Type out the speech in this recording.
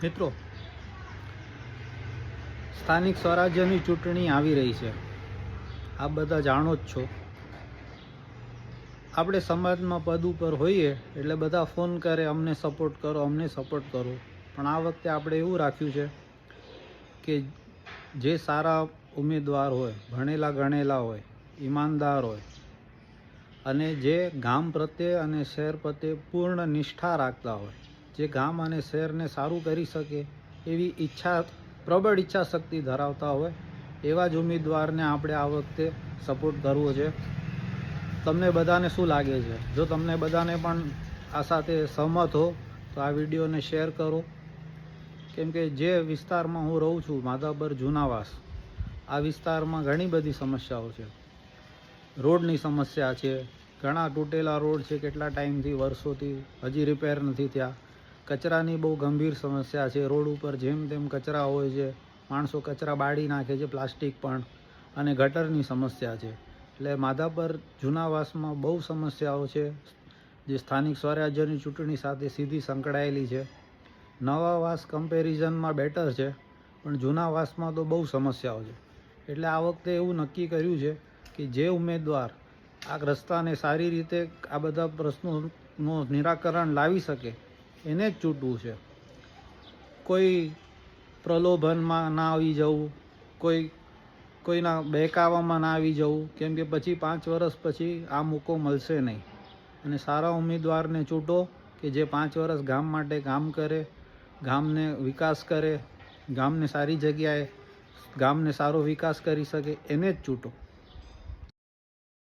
મિત્રો, સ્થાનિક સ્વરાજ્યની ચૂંટણી આવી રહી છે. આપ બધા જાણો જ છો. આપણે સમાજમાં પદ ઉપર હોઈએ એટલે બધા ફોન કરે, અમને સપોર્ટ કરો, અમને સપોર્ટ કરો. પણ આ વખતે આપણે એવું રાખ્યું છે કે જે સારા ઉમેદવાર હોય, ભણેલા ગણેલા હોય, ઈમાનદાર હોય અને જે ગામ પ્રત્યે અને શહેર પ્રત્યે પૂર્ણ નિષ્ઠા રાખતા હોય, જે ગામ અને શહેરને સારું કરી શકે એવી પ્રબળ ઈચ્છા શક્તિ ધરાવતા હોય, એવા જ ઉમેદવારને આપણે આ વખતે સપોર્ટ કરવો છે. તમને બધાને શું લાગે છે? જો તમને બધાને પણ આ સાથે સહમત હો તો આ વિડીયોને શેર કરો. કેમ કે જે વિસ્તારમાં હું રહું છું, માધાપર જૂનાવાસ, આ વિસ્તારમાં ઘણી બધી સમસ્યાઓ છે. રોડની સમસ્યા છે, ઘણા તૂટેલા રોડ છે, કેટલા ટાઈમથી, વર્ષોથી હજી રિપેર નથી થયા. કચરાની બહુ ગંભીર સમસ્યા છે. રોડ ઉપર જેમ તેમ કચરા હોય છે, માણસો કચરા બાળી નાખે છે, પ્લાસ્ટિક પણ. અને ગટરની સમસ્યા છે. એટલે માધાપર જૂનાવાસમાં બહુ સમસ્યાઓ છે જે સ્થાનિક સ્વરાજ્યની ચૂંટણી સાથે સીધી સંકળાયેલી છે. નવા વાસ કમ્પેરિઝનમાં બેટર છે, પણ જૂનાવાસમાં તો બહુ સમસ્યાઓ છે. એટલે આ વખતે એવું નક્કી કર્યું છે કે જે ઉમેદવાર આ રસ્તાને સારી રીતે આ બધા પ્રશ્નોનું નિરાકરણ લાવી શકે એને જ ચૂંટવું છે. કોઈ પ્રલોભનમાં ના આવી જવું, કોઈના બહેકાવામાં ના આવી જવું. કેમ કે પછી 5 વર્ષ પછી આ મોકો મળશે નહીં. અને સારા ઉમેદવારને ચૂંટો કે જે 5 વર્ષ ગામ માટે કામ કરે, ગામને વિકાસ કરે, ગામને સારી જગ્યાએ ગામને સારો વિકાસ કરી શકે, એને જ ચૂંટો.